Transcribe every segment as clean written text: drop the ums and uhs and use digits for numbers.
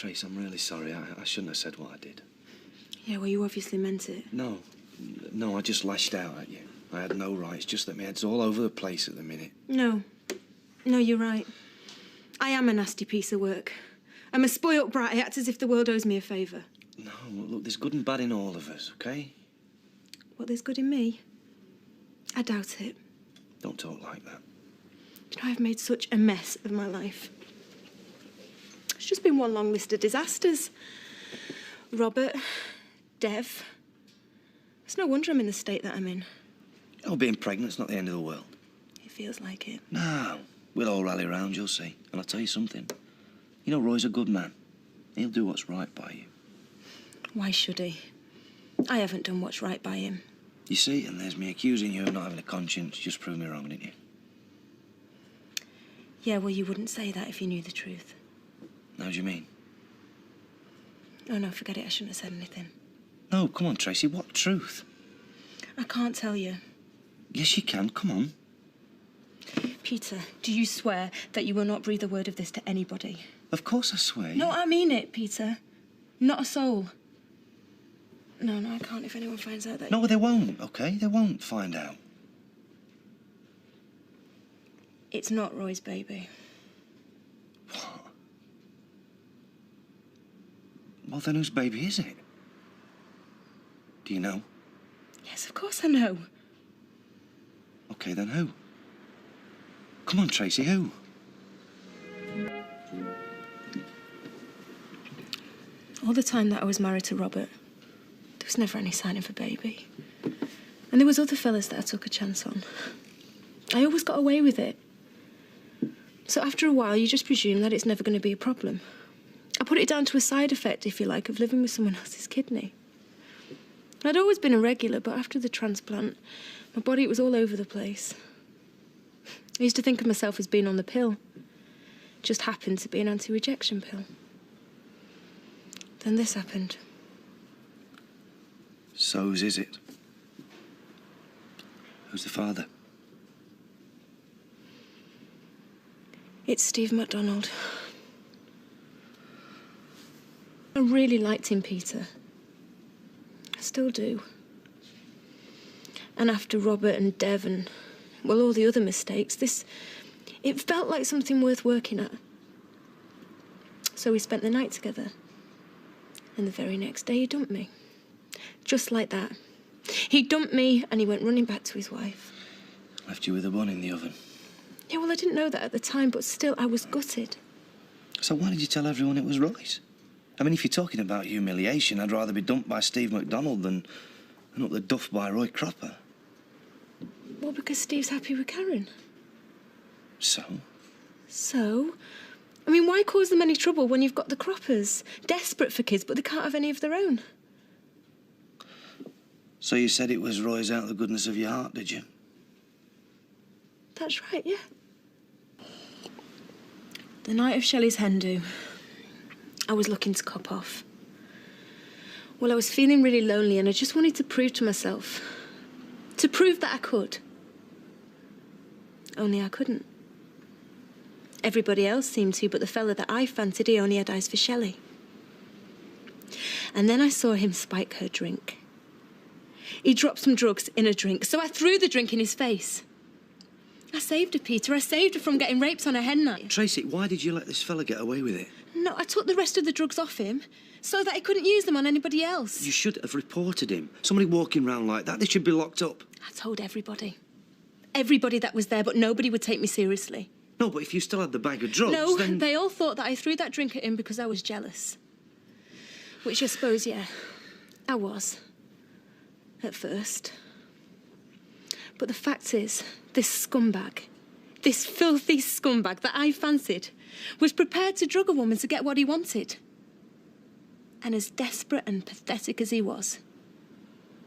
Trace, I'm really sorry. I shouldn't have said what I did. Yeah, well, you obviously meant it. No, I just lashed out at you. I had no right. It's just that my head's all over the place at the minute. No, you're right. I am a nasty piece of work. I'm a spoilt brat. I act as if the world owes me a favour. No, look, there's good and bad in all of us, OK? What, there's good in me? I doubt it. Don't talk like that. You know, I've made such a mess of my life. It's just been one long list of disasters. Robert, Dev. It's no wonder I'm in the state that I'm in. Oh, being pregnant's not the end of the world. It feels like it. No, we'll all rally round, you'll see. And I'll tell you something. You know, Roy's a good man. He'll do what's right by you. Why should he? I haven't done what's right by him. You see, and there's me accusing you of not having a conscience. Just prove me wrong, didn't you? Yeah, well, you wouldn't say that if you knew the truth. How do you mean? Oh, no, forget it. I shouldn't have said anything. No, come on, Tracy. What truth? I can't tell you. Yes, you can. Come on. Peter, do you swear that you will not breathe a word of this to anybody? Of course I swear. No, I mean it, Peter. Not a soul. No, I can't if anyone finds out that... No, they won't, OK? They won't find out. It's not Roy's baby. What? Well, then whose baby is it? Do you know? Yes, of course I know. OK, then who? Come on, Tracy, who? All the time that I was married to Robert, there was never any sign of a baby. And there was other fellas that I took a chance on. I always got away with it. So after a while, you just presume that it's never going to be a problem. I put it down to a side effect, if you like, of living with someone else's kidney. I'd always been irregular, but after the transplant, my body, it was all over the place. I used to think of myself as being on the pill. It just happened to be an anti-rejection pill. Then this happened. So whose is it? Who's the father? It's Steve MacDonald. I really liked him, Peter. I still do. And after Robert and Dev and, well, all the other mistakes, it felt like something worth working at. So we spent the night together. And the very next day, he dumped me. Just like that. He dumped me and he went running back to his wife. Left you with a bun in the oven. Yeah, well, I didn't know that at the time, but still, I was gutted. So why did you tell everyone it was right? I mean, if you're talking about humiliation, I'd rather be dumped by Steve MacDonald than up the duff by Roy Cropper. Well, because Steve's happy with Karen. So? So? I mean, why cause them any trouble when you've got the Croppers? Desperate for kids, but they can't have any of their own. So you said it was Roy's out of the goodness of your heart, did you? That's right, yeah. The night of Shelley's hen do, I was looking to cop off. Well, I was feeling really lonely and I just wanted to prove to myself, to prove that I could. Only I couldn't. Everybody else seemed to, but the fella that I fancied, he only had eyes for Shelley. And then I saw him spike her drink. He dropped some drugs in a drink, so I threw the drink in his face. I saved her, Peter. I saved her from getting raped on a hen night. Tracy, why did you let this fella get away with it? No, I took the rest of the drugs off him so that he couldn't use them on anybody else. You should have reported him. Somebody walking around like that, they should be locked up. I told everybody. Everybody that was there, but nobody would take me seriously. No, but if you still had the bag of drugs, no, then... they all thought that I threw that drink at him because I was jealous. Which I suppose, yeah, I was. At first. But the fact is, this scumbag, this filthy scumbag that I fancied, was prepared to drug a woman to get what he wanted. And as desperate and pathetic as he was,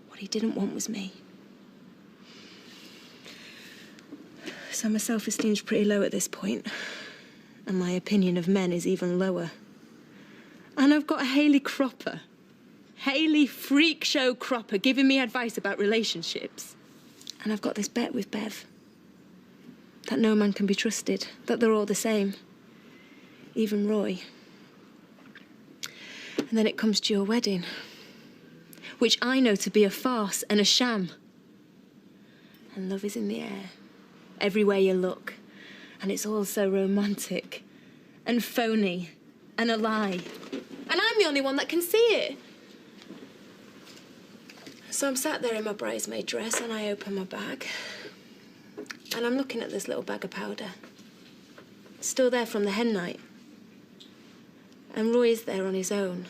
what he didn't want was me. So my self-esteem's pretty low at this point, and my opinion of men is even lower. And I've got a Hayley Cropper, Hayley Freak Show Cropper, giving me advice about relationships. And I've got this bet with Bev, that no man can be trusted, that they're all the same, even Roy. And then it comes to your wedding, which I know to be a farce and a sham. And love is in the air, everywhere you look. And it's all so romantic and phony and a lie. And I'm the only one that can see it. So I'm sat there in my bridesmaid dress and I open my bag. And I'm looking at this little bag of powder. Still there from the hen night. And Roy's there on his own.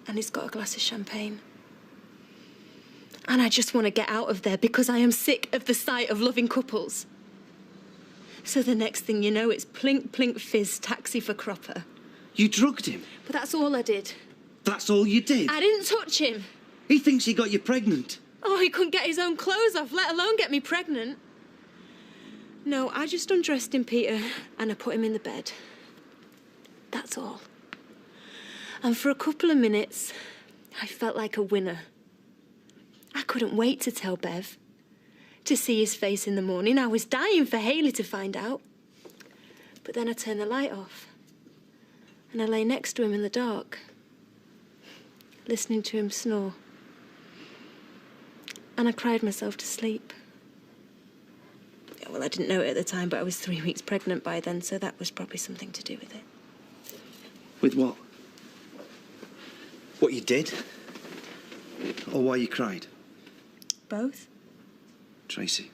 And he's got a glass of champagne. And I just want to get out of there because I am sick of the sight of loving couples. So the next thing you know, it's plink, plink, fizz, taxi for Cropper. You drugged him? But that's all I did. That's all you did? I didn't touch him. He thinks he got you pregnant. Oh, he couldn't get his own clothes off, let alone get me pregnant. No, I just undressed him, Peter, and I put him in the bed. That's all. And for a couple of minutes, I felt like a winner. I couldn't wait to tell Bev, to see his face in the morning. I was dying for Hayley to find out. But then I turned the light off, and I lay next to him in the dark, listening to him snore. And I cried myself to sleep. Yeah, well, I didn't know it at the time, but I was 3 weeks pregnant by then, so that was probably something to do with it. With what? What you did? Or why you cried? Both. Tracy,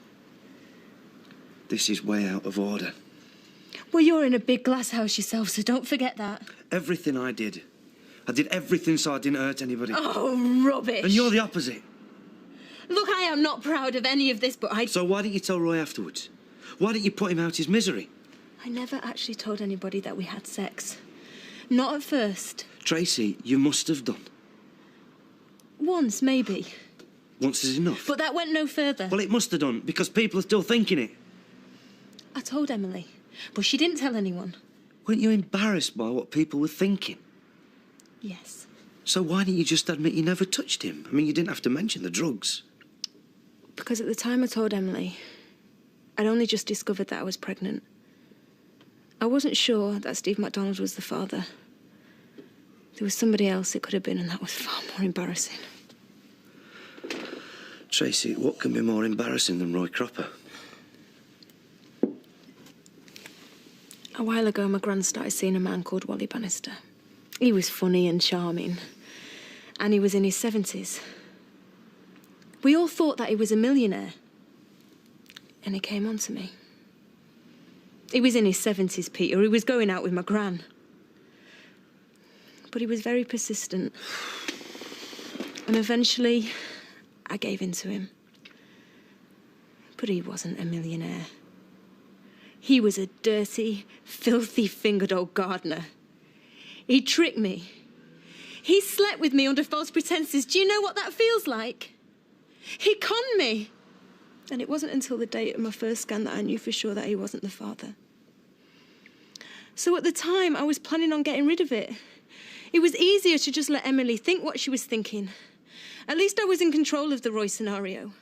this is way out of order. Well, you're in a big glass house yourself, so don't forget that. Everything I did everything so I didn't hurt anybody. Oh, rubbish. And you're the opposite. Look, I am not proud of any of this, but So why didn't you tell Roy afterwards? Why didn't you put him out his misery? I never actually told anybody that we had sex. Not at first. Tracy, you must have done. Once, maybe. Once is enough. But that went no further. Well, it must have done, because people are still thinking it. I told Emily, but she didn't tell anyone. Weren't you embarrassed by what people were thinking? Yes. So why didn't you just admit you never touched him? I mean, you didn't have to mention the drugs. Because at the time I told Emily, I'd only just discovered that I was pregnant. I wasn't sure that Steve MacDonald was the father. There was somebody else it could have been, and that was far more embarrassing. Tracy, what can be more embarrassing than Roy Cropper? A while ago, my gran started seeing a man called Wally Bannister. He was funny and charming, and he was in his 70s. We all thought that he was a millionaire, and he came on to me. He was in his 70s, Peter. He was going out with my gran. But he was very persistent. And eventually, I gave in to him. But he wasn't a millionaire. He was a dirty, filthy-fingered old gardener. He tricked me. He slept with me under false pretenses. Do you know what that feels like? He conned me. And it wasn't until the date of my first scan that I knew for sure that he wasn't the father. So at the time, I was planning on getting rid of it. It was easier to just let Emily think what she was thinking. At least I was in control of the Roy scenario.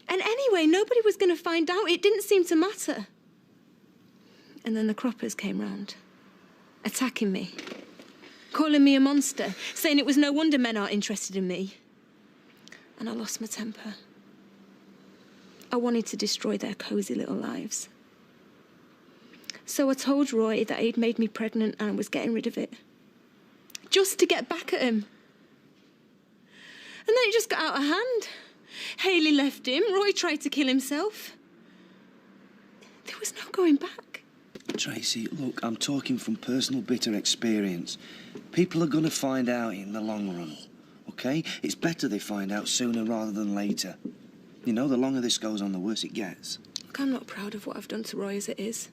And anyway, nobody was going to find out. It didn't seem to matter. And then the Croppers came round, attacking me, calling me a monster, saying it was no wonder men aren't interested in me. And I lost my temper. I wanted to destroy their cosy little lives. So I told Roy that he'd made me pregnant and I was getting rid of it. Just to get back at him. And then it just got out of hand. Hayley left him. Roy tried to kill himself. There was no going back. Tracy, look, I'm talking from personal bitter experience. People are going to find out in the long run, OK? It's better they find out sooner rather than later. You know, the longer this goes on, the worse it gets. Look, I'm not proud of what I've done to Roy as it is.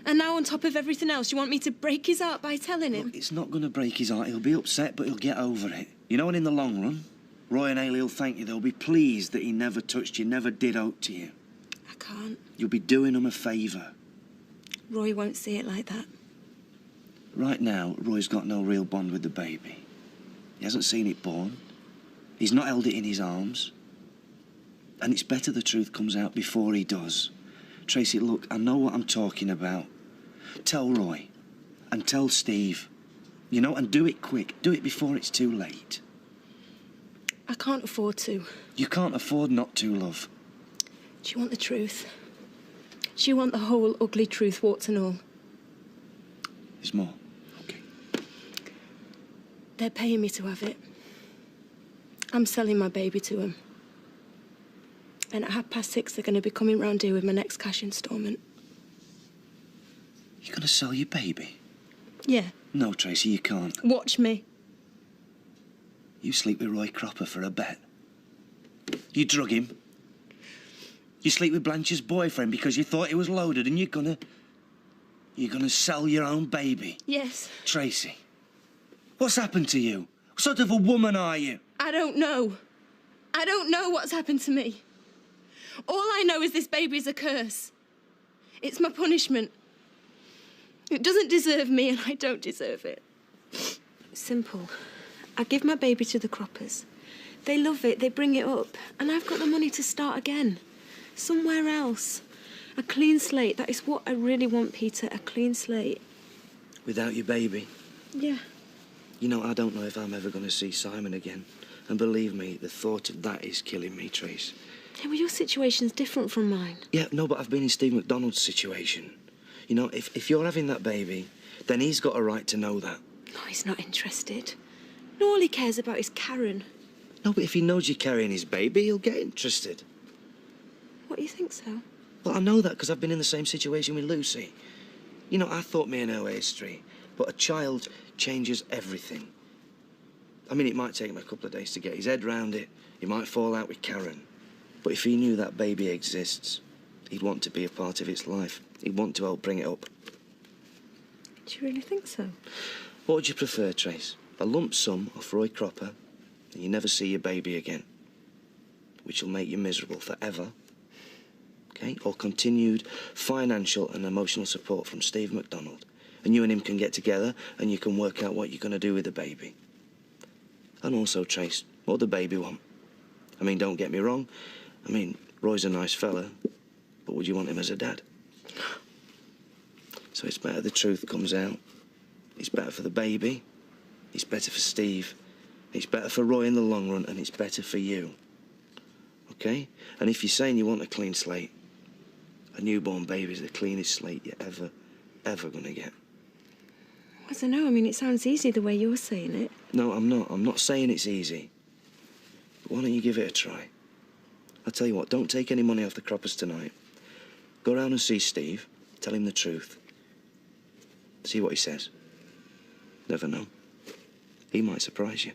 And now on top of everything else, you want me to break his heart by telling him? Look, it's not going to break his heart. He'll be upset, but he'll get over it. You know, and in the long run, Roy and Hayley will thank you. They'll be pleased that he never touched you, never did out to you. I can't. You'll be doing him a favour. Roy won't see it like that. Right now, Roy's got no real bond with the baby. He hasn't seen it born. He's not held it in his arms. And it's better the truth comes out before he does. Tracy, look, I know what I'm talking about. Tell Roy. And tell Steve. You know, and do it quick. Do it before it's too late. I can't afford to. You can't afford not to, love. Do you want the truth? Do you want the whole ugly truth, warts and all? There's more. Okay. They're paying me to have it. I'm selling my baby to them. And at 6:30, they're going to be coming round here with my next cash instalment. You're going to sell your baby? Yeah. No, Tracy, you can't. Watch me. You sleep with Roy Cropper for a bet. You drug him. You sleep with Blanche's boyfriend because you thought he was loaded, and you're gonna sell your own baby. Yes. Tracy, what's happened to you? What sort of a woman are you? I don't know. I don't know what's happened to me. All I know is this baby's a curse. It's my punishment. It doesn't deserve me, and I don't deserve it. Simple. I give my baby to the Croppers. They love it, they bring it up, and I've got the money to start again. Somewhere else. A clean slate. That is what I really want, Peter. A clean slate. Without your baby? Yeah. You know, I don't know if I'm ever going to see Simon again. And believe me, the thought of that is killing me, Trace. Yeah, well, your situation's different from mine. Yeah, no, but I've been in Steve McDonald's situation. You know, if you're having that baby, then he's got a right to know that. No, he's not interested. No, all he cares about is Karen. No, but if he knows you're carrying his baby, he'll get interested. What, do you think so? Well, I know that because I've been in the same situation with Lucy. You know, I thought me and her were history, but a child changes everything. I mean, it might take him a couple of days to get his head round it. He might fall out with Karen. But if he knew that baby exists, he'd want to be a part of its life. He'd want to help bring it up. Do you really think so? What would you prefer, Trace? A lump sum off Roy Cropper, and you never see your baby again, which will make you miserable forever, okay? Or continued financial and emotional support from Steve McDonald, and you and him can get together and you can work out what you're going to do with the baby. And also, Trace, what would the baby want? I mean, don't get me wrong. I mean, Roy's a nice fella, but would you want him as a dad? So it's better the truth comes out. It's better for the baby. It's better for Steve. It's better for Roy in the long run, and it's better for you. Okay? And if you're saying you want a clean slate, a newborn baby's the cleanest slate you're ever gonna get. I don't know. I mean, it sounds easy the way you're saying it. No, I'm not. I'm not saying it's easy. But why don't you give it a try? I'll tell you what, don't take any money off the Croppers tonight. Go round and see Steve. Tell him the truth. See what he says. Never know. He might surprise you.